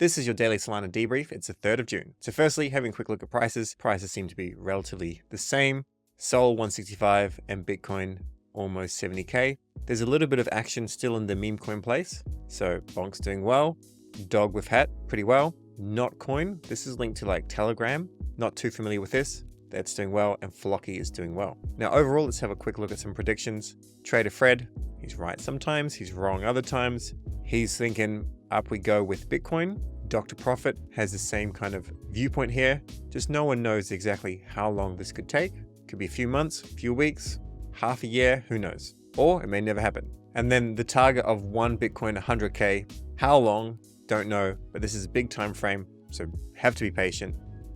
This is your daily Solana debrief. It's the 3rd of June. So firstly, having a quick look at prices. Prices seem to be relatively the same. Sol 165 and Bitcoin almost 70k. There's a little bit of action still in the meme coin place. So Bonk's doing well. Dog with hat, pretty well. Not coin. This is linked to like Telegram. Not too familiar with this. That's doing well, and Flocky is doing well. Now overall, let's have a quick look at some predictions. Trader Fred, he's right sometimes, he's wrong other times. He's thinking up we go with Bitcoin. Dr. Profit has the same kind of viewpoint here. Just no one knows exactly how long this could take. Could be a few months, a few weeks, half a year, who knows? Or it may never happen. And then the target of 1 Bitcoin 100k, how long? Don't know, but this is a big time frame, so have to be patient.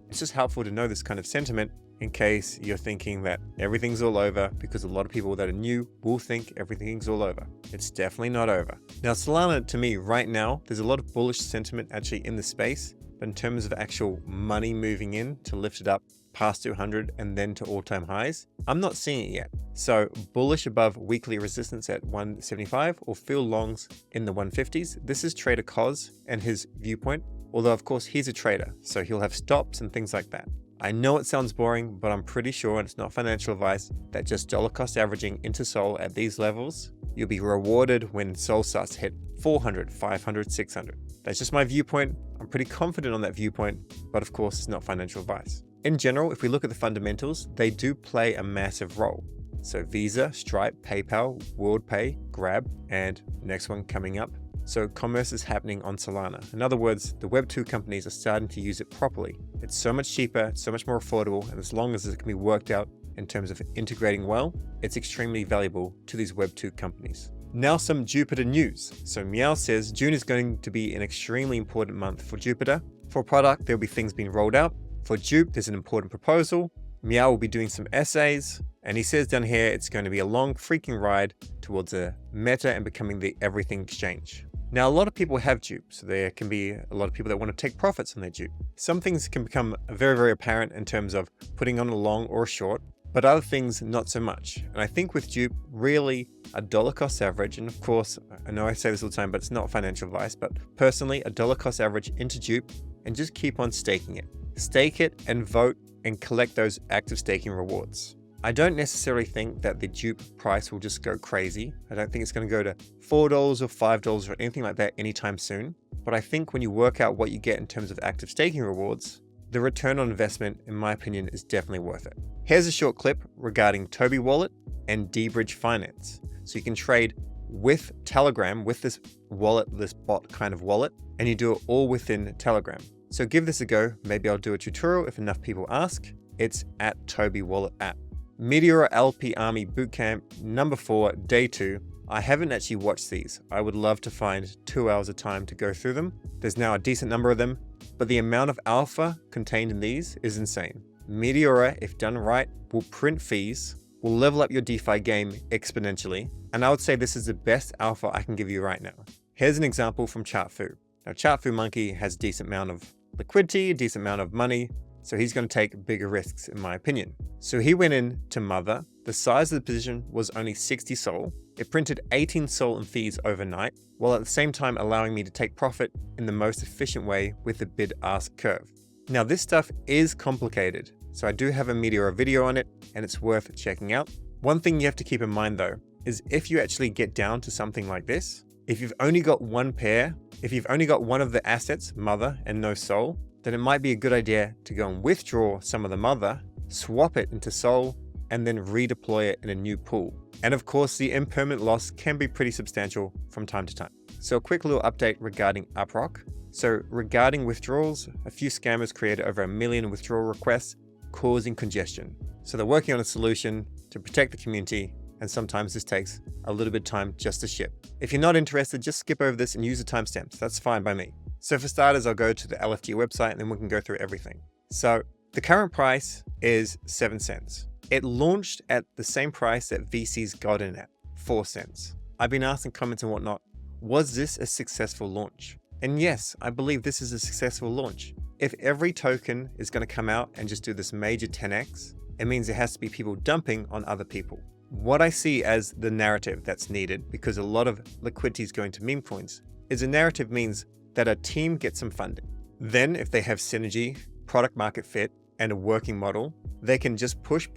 It's just helpful to know this kind of sentiment in case you're thinking that everything's all over, because a lot of people that are new will think everything's all over. It's definitely not over. Now Solana, to me right now, there's a lot of bullish sentiment actually in the space, but in terms of actual money moving in to lift it up past 200 and then to all-time highs, I'm not seeing it yet. So bullish above weekly resistance at 175 or fill longs in the 150s. This is Trader Cos and his viewpoint, although of course he's a trader, so he'll have stops and things like that. I know it sounds boring, but I'm pretty sure, and it's not financial advice, that just dollar cost averaging into Sol at these levels, you'll be rewarded when Sol starts to hit 400, 500, 600. That's just my viewpoint. I'm pretty confident on that viewpoint, but of course it's not financial advice. In general, if we look at the fundamentals, they do play a massive role. So Visa, Stripe, PayPal, WorldPay, Grab, and next one coming up. So commerce is happening on Solana. In other words, the Web 2 companies are starting to use it properly. It's so much cheaper, it's so much more affordable, and as long as it can be worked out in terms of integrating well, it's extremely valuable to these Web 2 companies. Now some Jupiter news. So Meow says June is going to be an extremely important month for Jupiter. For product, there'll be things being rolled out. For Jupe, there's an important proposal. Meow will be doing some essays. And he says down here, it's going to be a long freaking ride towards a meta and becoming the everything exchange. Now, a lot of people have Jupe, so there can be a lot of people that want to take profits on their Jupe. Some things can become very, very apparent in terms of putting on a long or a short, but other things not so much. And I think with Jupe, really a dollar cost average, and of course, I know I say this all the time, but it's not financial advice, but personally, a dollar cost average into Jupe and just keep on staking it. Stake it and vote and collect those active staking rewards. I don't necessarily think that the Jupe price will just go crazy. I don't think it's going to go to $4 or $5 or anything like that anytime soon. But I think when you work out what you get in terms of active staking rewards, the return on investment, in my opinion, is definitely worth it. Here's a short clip regarding Toby Wallet and dBridge Finance. So you can trade with Telegram, with this wallet, this bot kind of wallet, and you do it all within Telegram. So give this a go. Maybe I'll do a tutorial if enough people ask. It's at Toby Wallet app. Meteora LP Army Bootcamp number 4, day 2. I haven't actually watched these. I would love to find 2 hours of time to go through them. There's now a decent number of them, but the amount of alpha contained in these is insane. Meteora, if done right, will print fees, will level up your DeFi game exponentially, and I would say this is the best alpha I can give you right now. Here's an example from Chartfu. Now Chartfu Monkey has a decent amount of liquidity, a decent amount of money, so he's going to take bigger risks in my opinion. So he went in to Mother. The size of the position was only 60 Sol. It printed 18 Sol in fees overnight, while at the same time allowing me to take profit in the most efficient way with the bid-ask curve. Now this stuff is complicated, so I do have a Meteora video on it and it's worth checking out. One thing you have to keep in mind though, is if you actually get down to something like this, if you've only got one pair, if you've only got one of the assets, Mother, and no Sol, then it might be a good idea to go and withdraw some of the Mother, swap it into Sol, and then redeploy it in a new pool. And of course, the impermanent loss can be pretty substantial from time to time. So a quick little update regarding UpRock. So regarding withdrawals, a few scammers created over 1 million withdrawal requests, causing congestion. So they're working on a solution to protect the community, and sometimes this takes a little bit of time just to ship. If you're not interested, just skip over this and use the timestamps. That's fine by me. So for starters, I'll go to the LFG website and then we can go through everything. So the current price is 7 cents. It launched at the same price that VCs got in at, 4 cents. I've been asked in comments and whatnot, was this a successful launch? And yes, I believe this is a successful launch. If every token is going to come out and just do this major 10x, it means there has to be people dumping on other people. What I see as the narrative that's needed, because a lot of liquidity is going to meme coins, is a narrative means that a team gets some funding. Then if they have synergy, product market fit, and a working model, they can just push,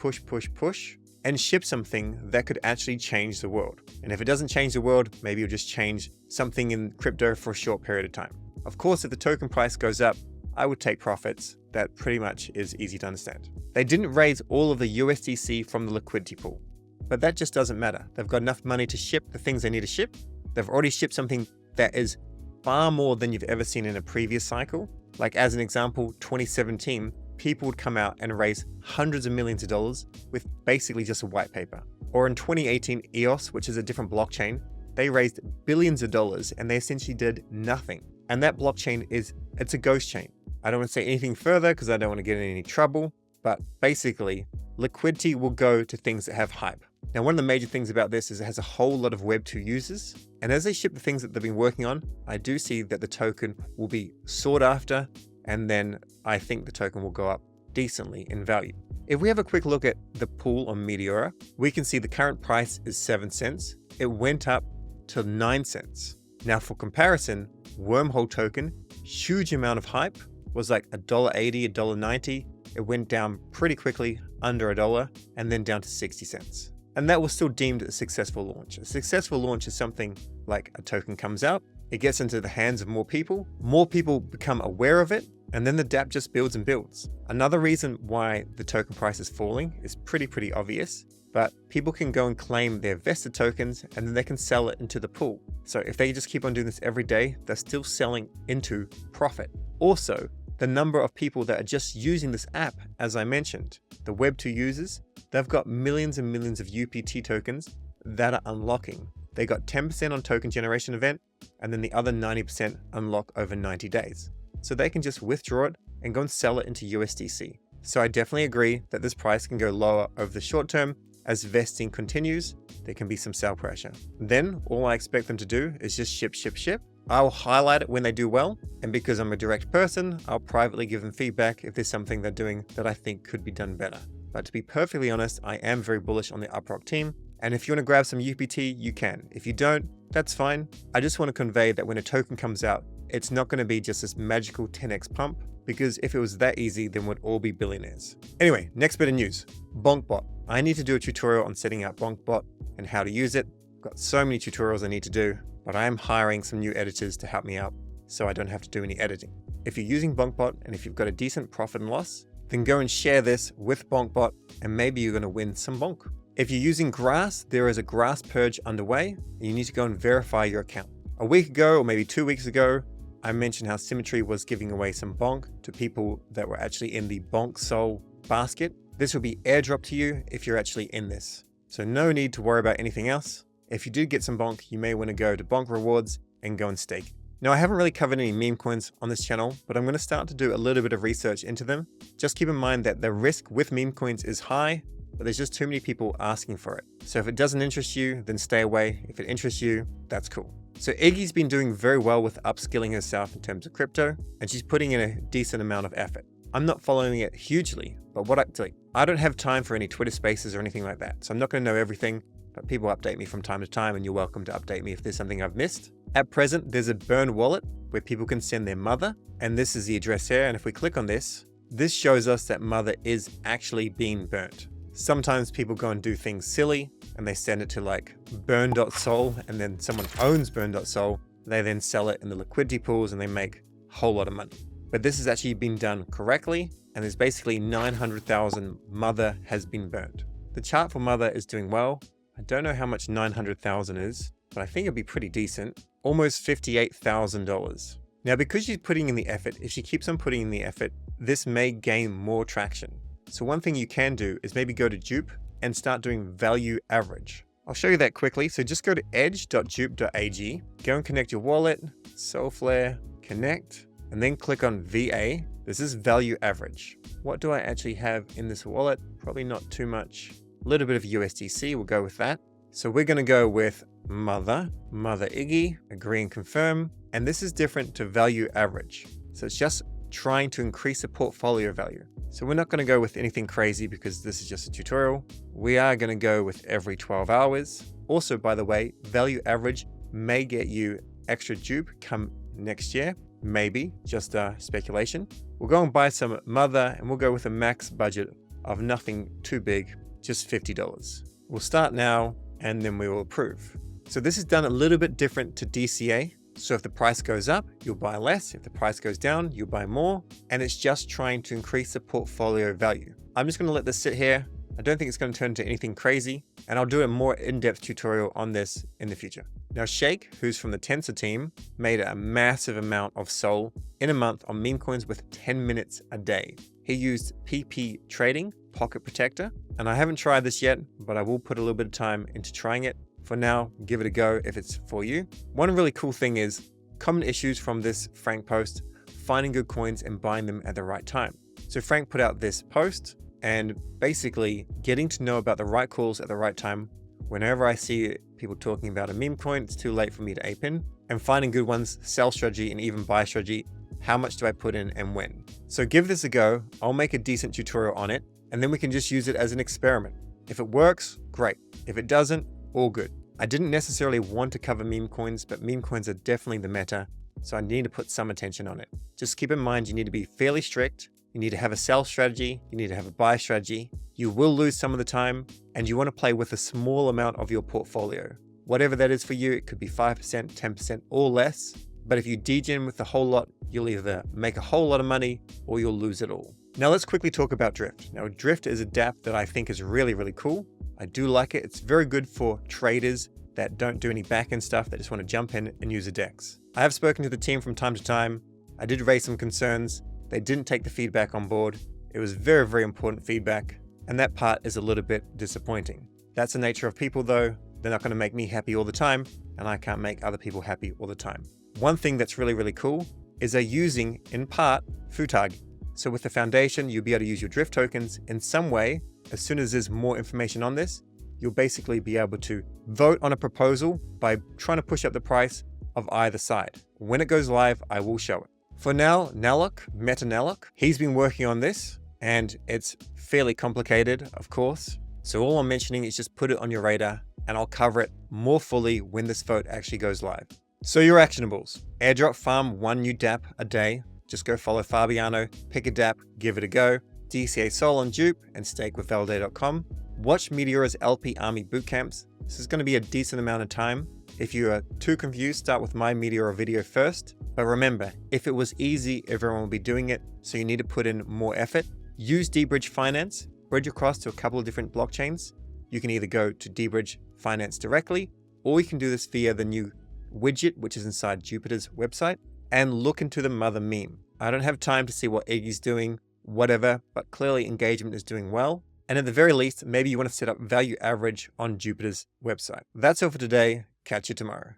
and ship something that could actually change the world. And if it doesn't change the world, maybe it'll just change something in crypto for a short period of time. Of course, if the token price goes up, I would take profits. That pretty much is easy to understand. They didn't raise all of the USDC from the liquidity pool, but that just doesn't matter. They've got enough money to ship the things they need to ship. They've already shipped something that is far more than you've ever seen in a previous cycle. Like as an example, 2017, people would come out and raise hundreds of millions of dollars with basically just a white paper. Or in 2018, EOS, which is a different blockchain, they raised billions of dollars and they essentially did nothing. And that blockchain it's a ghost chain. I don't want to say anything further because I don't want to get in any trouble, but basically liquidity will go to things that have hype. Now, one of the major things about this is it has a whole lot of Web 2 users. And as they ship the things that they've been working on, I do see that the token will be sought after. And then I think the token will go up decently in value. If we have a quick look at the pool on Meteora, we can see the current price is 7 cents. It went up to 9 cents. Now for comparison, Wormhole token, huge amount of hype, was like $1.80, $1.90. It went down pretty quickly under $1 and then down to 60 cents. And that was still deemed a successful launch. A successful launch is something like a token comes out, it gets into the hands of more people become aware of it, and then the dApp just builds and builds. Another reason why the token price is falling is pretty obvious, but people can go and claim their vested tokens and then they can sell it into the pool. So if they just keep on doing this every day, they're still selling into profit. Also, the number of people that are just using this app, as I mentioned, the Web 2 users, they've got millions and millions of UPT tokens that are unlocking. They got 10% on token generation event, and then the other 90% unlock over 90 days. So they can just withdraw it and go and sell it into USDC. So I definitely agree that this price can go lower over the short term. As vesting continues, there can be some sell pressure. Then all I expect them to do is just ship. I'll highlight it when they do well, and because I'm a direct person, I'll privately give them feedback if there's something they're doing that I think could be done better. But to be perfectly honest, I am very bullish on the UpRock team, and if you want to grab some UPT, you can. If you don't, that's fine. I just want to convey that when a token comes out, it's not going to be just this magical 10x pump, because if it was that easy, then we'd all be billionaires. Anyway, next bit of news, BONKBOT. I need to do a tutorial on setting up BONKBOT and how to use it. I've got so many tutorials I need to do, but I am hiring some new editors to help me out so I don't have to do any editing. If you're using BONKBOT and if you've got a decent profit and loss, then go and share this with BONKBOT and maybe you're going to win some bonk. If you're using Grass, there is a Grass purge underway and you need to go and verify your account. A week ago, or maybe 2 weeks ago, I mentioned how Symmetry was giving away some bonk to people that were actually in the bonk soul basket. This will be airdropped to you if you're actually in this. So no need to worry about anything else. If you do get some bonk, you may want to go to Bonk Rewards and go and stake. Now, I haven't really covered any meme coins on this channel, but I'm going to start to do a little bit of research into them. Just keep in mind that the risk with meme coins is high, but there's just too many people asking for it. So if it doesn't interest you, then stay away. If it interests you, that's cool. So Iggy's been doing very well with upskilling herself in terms of crypto, and she's putting in a decent amount of effort. I'm not following it hugely, but I don't have time for any Twitter spaces or anything like that. So I'm not going to know everything, but people update me from time to time, and you're welcome to update me if there's something I've missed. At present, there's a burn wallet where people can send their mother, and this is the address here. And if we click on this, this shows us that mother is actually being burnt. Sometimes people go and do things silly and they send it to like burn.sol, and then someone owns burn.sol. They then sell it in the liquidity pools and they make a whole lot of money. But this has actually been done correctly, and there's basically 900,000 mother has been burnt. The chart for mother is doing well. I don't know how much 900,000 is, but I think it'd be pretty decent. Almost $58,000. Now, because she's putting in the effort, if she keeps on putting in the effort, this may gain more traction. So one thing you can do is maybe go to Dupe and start doing value average. I'll show you that quickly. So just go to edge.dupe.ag, go and connect your wallet, Solflare, connect, and then click on VA. This is value average. What do I actually have in this wallet? Probably not too much. A little bit of USDC, we'll go with that. So we're going to go with Mother Iggy, agree and confirm. And this is different to value average. So it's just trying to increase the portfolio value. So we're not going to go with anything crazy because this is just a tutorial. We are going to go with every 12 hours. Also, by the way, value average may get you extra dupe come next year. maybe, just speculation. We'll go and buy some Mother, and we'll go with a max budget of nothing too big, just $50. We'll start now, and then we will approve. So this is done a little bit different to DCA. So if the price goes up, you'll buy less. If the price goes down, you'll buy more. And it's just trying to increase the portfolio value. I'm just going to let this sit here. I don't think it's going to turn into anything crazy. And I'll do a more in-depth tutorial on this in the future. Now, Shake, who's from the Tensor team, made a massive amount of SOL in a month on meme coins with 10 minutes a day. He used PP trading, Pocket Protector, and I haven't tried this yet, but I will put a little bit of time into trying it. For now, give it a go if it's for you. One really cool thing is common issues from this Frank post, finding good coins and buying them at the right time. So Frank put out this post and basically getting to know about the right calls at the right time. Whenever I see people talking about a meme coin, it's too late for me to ape in, and finding good ones, sell strategy and even buy strategy. How much do I put in and when? So give this a go. I'll make a decent tutorial on it, and then we can just use it as an experiment. If it works, great. If it doesn't, all good. I didn't necessarily want to cover meme coins, but meme coins are definitely the meta, so I need to put some attention on it. Just keep in mind, you need to be fairly strict. You need to have a sell strategy. You need to have a buy strategy. You will lose some of the time, and you want to play with a small amount of your portfolio. Whatever that is for you, it could be 5%, 10%, or less. But if you degen with a whole lot, you'll either make a whole lot of money or you'll lose it all. Now let's quickly talk about Drift. Now Drift is a dApp that I think is really, really cool. I do like it. It's very good for traders that don't do any back-end stuff, that just want to jump in and use a DEX. I have spoken to the team from time to time. I did raise some concerns. They didn't take the feedback on board. It was very, very important feedback. And that part is a little bit disappointing. That's the nature of people though. They're not going to make me happy all the time, and I can't make other people happy all the time. One thing that's really, really cool is they're using, in part, Futarchy. So with the foundation, you'll be able to use your Drift tokens in some way. As soon as there's more information on this, you'll basically be able to vote on a proposal by trying to push up the price of either side. When it goes live, I will show it. For now, Nalok, Meta Nalok, he's been working on this, and it's fairly complicated, of course. So all I'm mentioning is just put it on your radar, and I'll cover it more fully when this vote actually goes live. So your actionables: airdrop farm 1 new dApp a day. Just go follow Fabiano, pick a dApp, give it a go. DCA Sol on Dupe and stake with Validate.com. Watch Meteora's LP Army bootcamps. This is going to be a decent amount of time. If you are too confused, start with my Meteora video first. But remember, if it was easy, everyone would be doing it. So you need to put in more effort. Use dBridge Finance. Bridge across to a couple of different blockchains. You can either go to dBridge Finance directly, or you can do this via the new widget, which is inside Jupiter's website, and look into the Mother meme. I don't have time to see what Iggy's doing, whatever, but clearly engagement is doing well. And at the very least, maybe you want to set up value average on Jupiter's website. That's all for today. Catch you tomorrow.